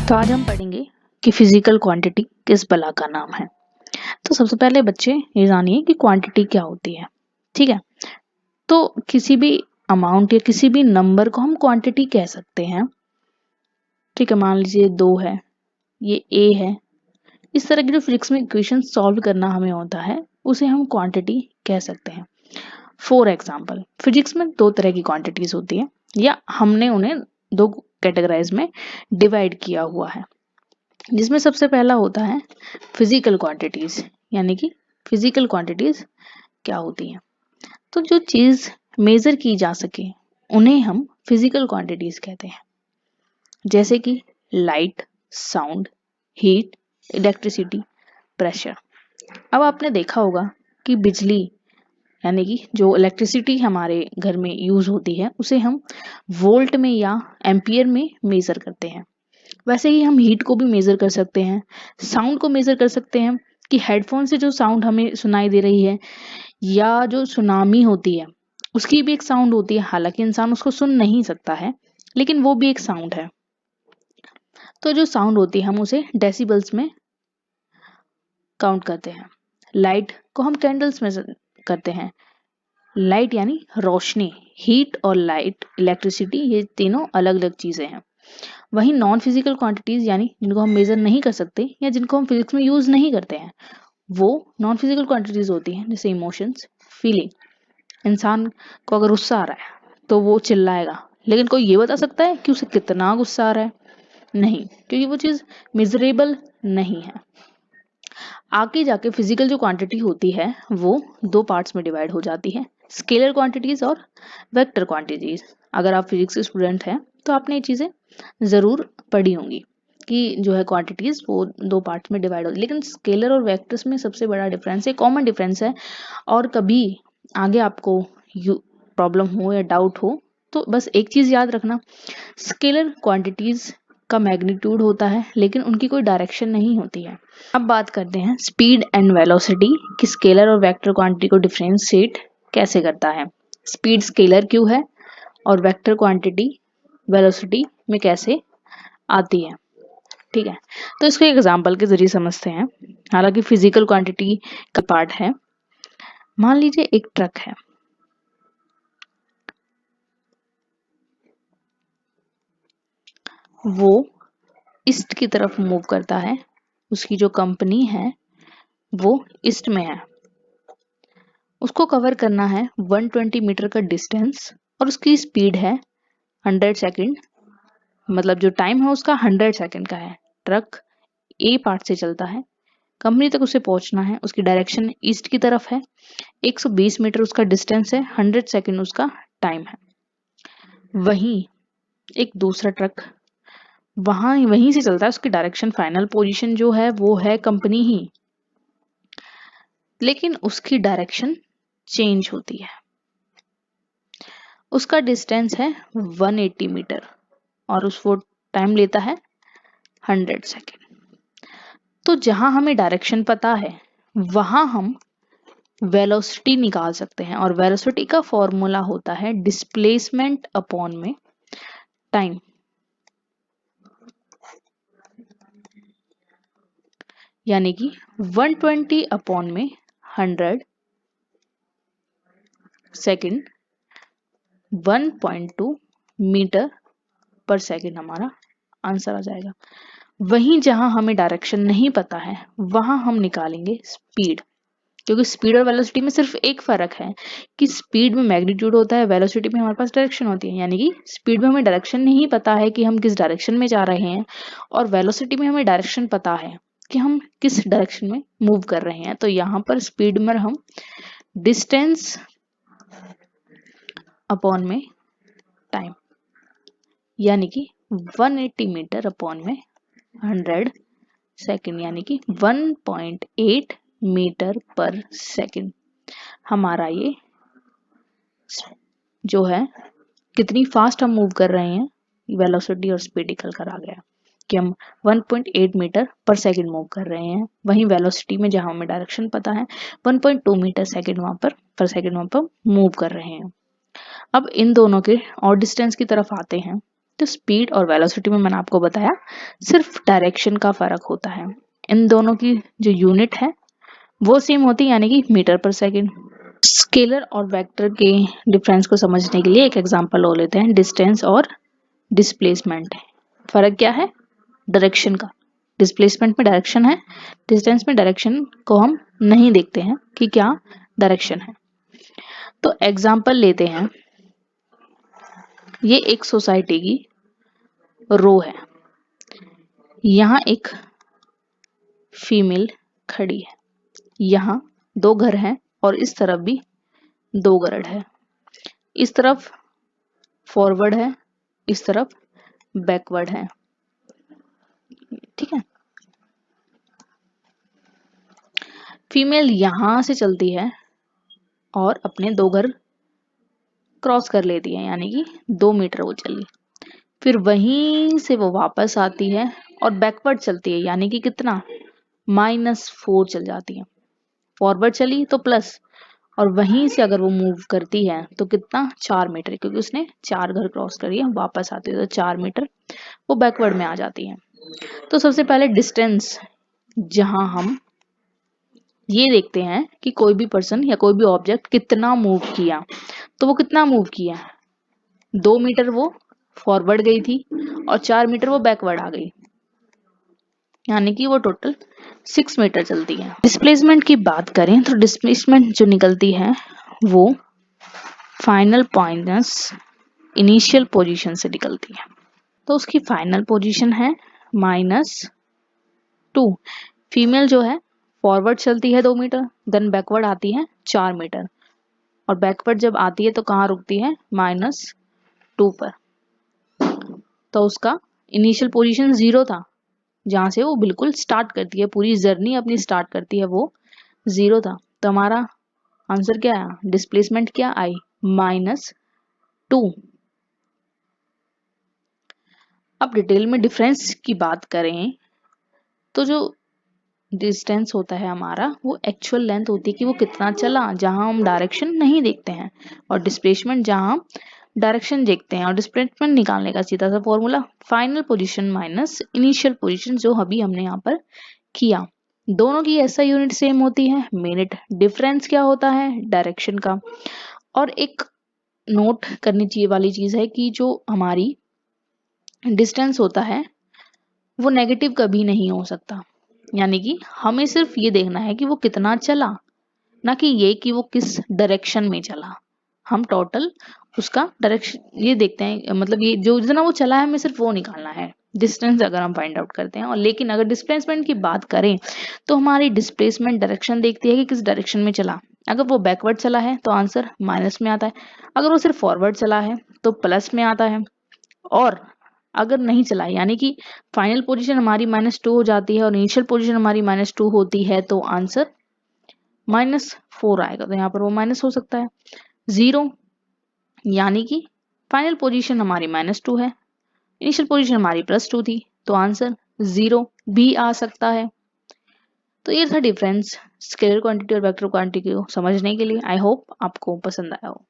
तो आज हम पढ़ेंगे कि फिजिकल क्वांटिटी किस बला का नाम है। तो सबसे पहले बच्चे ये जानिए कि क्वांटिटी क्या होती है। ठीक है, तो किसी भी अमाउंट या किसी भी नंबर को हम क्वांटिटी कह सकते हैं। ठीक है, मान लीजिए 2 है, ये a है। इस तरह की जो फिजिक्स में इक्वेशन सॉल्व करना हमें होता है उसे हम क्वांटिटी कह सकते हैं। फॉर एग्जाम्पल, फिजिक्स में 2 तरह की क्वांटिटीज होती है या हमने उन्हें 2 कैटेगराइज में डिवाइड किया हुआ है, जिसमें सबसे पहला होता है फिजिकल क्वांटिटीज। यानी कि फिजिकल क्वांटिटीज क्या होती हैं, तो जो चीज मेजर की जा सके उन्हें हम फिजिकल क्वांटिटीज कहते हैं, जैसे कि light, sound, heat, electricity, pressure. अब आपने देखा होगा कि बिजली यानी कि जो इलेक्ट्रिसिटी हमारे घर में यूज होती है उसे हम वोल्ट में या एम्पियर में मेजर करते हैं। वैसे ही हम हीट को भी मेजर कर सकते हैं, साउंड को मेजर कर सकते हैं कि हेडफोन से जो साउंड हमें सुनाई दे रही है या जो सुनामी होती है उसकी भी एक साउंड होती है। हालांकि इंसान उसको सुन नहीं सकता है, लेकिन वो भी एक साउंड है। तो जो साउंड होती है हम उसे डेसिबल्स में काउंट करते हैं। लाइट को हम कैंडल्स में करते हैं। लाइट यानी रोशनी, हीट और लाइट, इलेक्ट्रिसिटी, ये तीनों अलग अलग चीजें हैं। वहीं नॉन फिजिकल क्वांटिटीज यानी जिनको हम मेजर नहीं कर सकते या जिनको हम फिजिक्स में यूज नहीं करते हैं, वो नॉन फिजिकल क्वांटिटीज होती हैं, जैसे इमोशंस, फीलिंग। इंसान को अगर गुस्सा आ रहा है तो वो चिल्लाएगा, लेकिन कोई ये बता सकता है कि उसे कितना गुस्सा आ रहा है? नहीं, क्योंकि वो चीज मेजरेबल नहीं है। आगे जाके फिजिकल जो क्वांटिटी होती है वो 2 पार्ट्स में डिवाइड हो जाती है, स्केलर क्वांटिटीज और वेक्टर क्वांटिटीज। अगर आप फिजिक्स के स्टूडेंट हैं तो आपने ये चीजें जरूर पढ़ी होंगी कि जो है क्वांटिटीज वो 2 पार्ट्स में डिवाइड होती है। लेकिन स्केलर और वेक्टर्स में सबसे बड़ा डिफरेंस है, कॉमन डिफरेंस है। और कभी आगे आपको प्रॉब्लम हो या डाउट हो तो बस एक चीज याद रखना, स्केलर क्वांटिटीज का मैग्नीट्यूड होता है लेकिन उनकी कोई डायरेक्शन नहीं होती है। अब बात करते हैं स्पीड एंड वेलोसिटी कि स्केलर और वेक्टर क्वांटिटी को डिफरेंशिएट कैसे करता है। स्पीड स्केलर क्यों है और वेक्टर क्वांटिटी वेलोसिटी में कैसे आती है। ठीक है, तो इसको एक एग्जांपल के जरिए समझते हैं। हालांकि फिजिकल क्वांटिटी का पार्ट है। मान लीजिए एक ट्रक है, वो ईस्ट की तरफ मूव करता है। उसकी जो कंपनी है वो ईस्ट में है। उसको कवर करना है 120 मीटर का डिस्टेंस और उसकी स्पीड है 100 सेकंड। मतलब जो टाइम है उसका 100 सेकंड का है। ट्रक ए पार्ट से चलता है, कंपनी तक उसे पहुंचना है, उसकी डायरेक्शन ईस्ट की तरफ है, 120 मीटर उसका डिस्टेंस है, 100 सेकंड उसका टाइम है। वहीं एक दूसरा ट्रक वहीं से चलता है, उसकी डायरेक्शन फाइनल पोजीशन जो है वो है कंपनी ही, लेकिन उसकी डायरेक्शन चेंज होती है। उसका डिस्टेंस है 180 मीटर और वो टाइम लेता है 100 सेकेंड। तो जहां हमें डायरेक्शन पता है वहां हम वेलोसिटी निकाल सकते हैं और वेलोसिटी का फॉर्मूला होता है डिस्प्लेसमेंट अपॉन में टाइम। यानी कि 120 अपॉन में 100 सेकेंड 1.2 मीटर पर सेकेंड हमारा आंसर आ जाएगा। वहीं जहां हमें डायरेक्शन नहीं पता है वहां हम निकालेंगे स्पीड, क्योंकि स्पीड और वेलोसिटी में सिर्फ एक फर्क है कि स्पीड में मैग्नीट्यूड होता है, वेलोसिटी में हमारे पास डायरेक्शन होती है। यानी कि स्पीड में हमें डायरेक्शन नहीं पता है कि हम किस डायरेक्शन में जा रहे हैं और वेलोसिटी में हमें डायरेक्शन पता है कि हम किस डायरेक्शन में मूव कर रहे हैं। तो यहाँ पर स्पीड में हम डिस्टेंस अपॉन में टाइम, यानी कि 180 मीटर अपॉन में 100 सेकेंड, यानी कि 1.8 मीटर पर सेकेंड हमारा ये जो है कितनी फास्ट हम मूव कर रहे हैं, वेलोसिटी और स्पीड निकल कर आ गया कि हम 1.8 मीटर पर सेकेंड मूव कर रहे हैं। वहीं वेलोसिटी में जहां हमें डायरेक्शन पता है 1.2 मीटर सेकेंड वहां पर मूव कर रहे हैं। अब इन दोनों के और डिस्टेंस की तरफ आते हैं। तो स्पीड और वेलोसिटी में मैंने आपको बताया सिर्फ डायरेक्शन का फर्क होता है। इन दोनों की जो यूनिट है वो सेम होती है, यानी कि मीटर पर सेकेंड। स्केलर और वेक्टर के डिफरेंस को समझने के लिए एक एग्जांपल और लेते हैं, डिस्टेंस और डिस्प्लेसमेंट। फर्क क्या है? डायरेक्शन का। डिस्प्लेसमेंट में डायरेक्शन है, डिस्टेंस में डायरेक्शन को हम नहीं देखते हैं कि क्या डायरेक्शन है। तो एग्जांपल लेते हैं, ये एक सोसाइटी की रो है, यहाँ एक फीमेल खड़ी है, यहाँ 2 घर हैं और इस तरफ भी 2 घर है। इस तरफ फॉरवर्ड है, इस तरफ बैकवर्ड है, ठीक है। फीमेल यहां से चलती है और अपने 2 घर क्रॉस कर लेती है, यानी कि 2 मीटर वो चली। फिर वहीं से वो वापस आती है और बैकवर्ड चलती है, यानी कि कितना? -4 चल जाती है। फॉरवर्ड चली तो प्लस, और वहीं से अगर वो मूव करती है तो कितना? 4 मीटर, क्योंकि उसने 4 घर क्रॉस करी है, वापस आती है तो 4 मीटर वो बैकवर्ड में आ जाती है। तो सबसे पहले डिस्टेंस, जहां हम ये देखते हैं कि कोई भी पर्सन या कोई भी ऑब्जेक्ट कितना मूव किया, तो वो कितना मूव किया? 2 मीटर वो फॉरवर्ड गई थी और 4 मीटर वो बैकवर्ड आ गई, यानी कि वो टोटल 6 मीटर चलती है। डिस्प्लेसमेंट की बात करें तो डिस्प्लेसमेंट जो निकलती है वो फाइनल पॉइंट इनिशियल पोजीशन से निकलती है। तो उसकी फाइनल पोजीशन है -2। फीमेल जो है फॉरवर्ड चलती है 2 मीटर, देन बैकवर्ड आती है 4 मीटर, और बैकवर्ड जब आती है तो कहाँ रुकती है? -2 पर। तो उसका इनिशियल पोजीशन 0 था, जहां से वो बिल्कुल स्टार्ट करती है, पूरी जर्नी अपनी स्टार्ट करती है, वो 0 था। तो हमारा आंसर क्या आया? डिस्प्लेसमेंट क्या आई? -2। अब डिटेल में डिफरेंस की बात करें तो जो डिस्टेंस होता है हमारा वो एक्चुअल लेंथ होती है कि वो कितना चला, जहां हम डायरेक्शन नहीं देखते हैं, और डिस्प्लेसमेंट जहां हम डायरेक्शन देखते हैं। और डिस्प्लेसमेंट निकालने का सीधा सा formula final position minus initial position, जो अभी हमने यहाँ पर किया। दोनों की ऐसा यूनिट सेम होती है, मिनट। डिफरेंस क्या होता है? डायरेक्शन का। और एक नोट करनी चाहिए वाली चीज है कि जो हमारी डिस्टेंस होता है वो नेगेटिव कभी नहीं हो सकता, यानी कि हमें सिर्फ ये देखना है कि वो कितना चला, ना कि ये कि वो किस डायरेक्शन में चला। हम टोटल उसका डायरेक्शन ये देखते हैं, मतलब ये जो जितना वो चला है हमें सिर्फ वो निकालना है, डिस्टेंस अगर हम फाइंड आउट करते हैं। और लेकिन अगर डिस्प्लेसमेंट की बात करें तो हमारी डिस्प्लेसमेंट डायरेक्शन देखती है कि किस डायरेक्शन में चला। अगर वो बैकवर्ड चला है तो आंसर माइनस में आता है, अगर वो सिर्फ फॉरवर्ड चला है तो प्लस में आता है, और अगर नहीं चला यानी कि फाइनल पोजीशन हमारी -2 हो जाती है और इनिशियल पोजीशन हमारी -2 होती है, तो आंसर -4 आएगा। तो यहाँ पर वो माइनस हो सकता है। 0 यानी कि फाइनल पोजीशन हमारी -2 है, इनिशियल पोजीशन हमारी +2 थी, तो आंसर 0 भी आ सकता है। तो ये था डिफरेंस स्केलर क्वांटिटी और वेक्टर क्वांटिटी को समझने के लिए। आई होप आपको पसंद आया हो।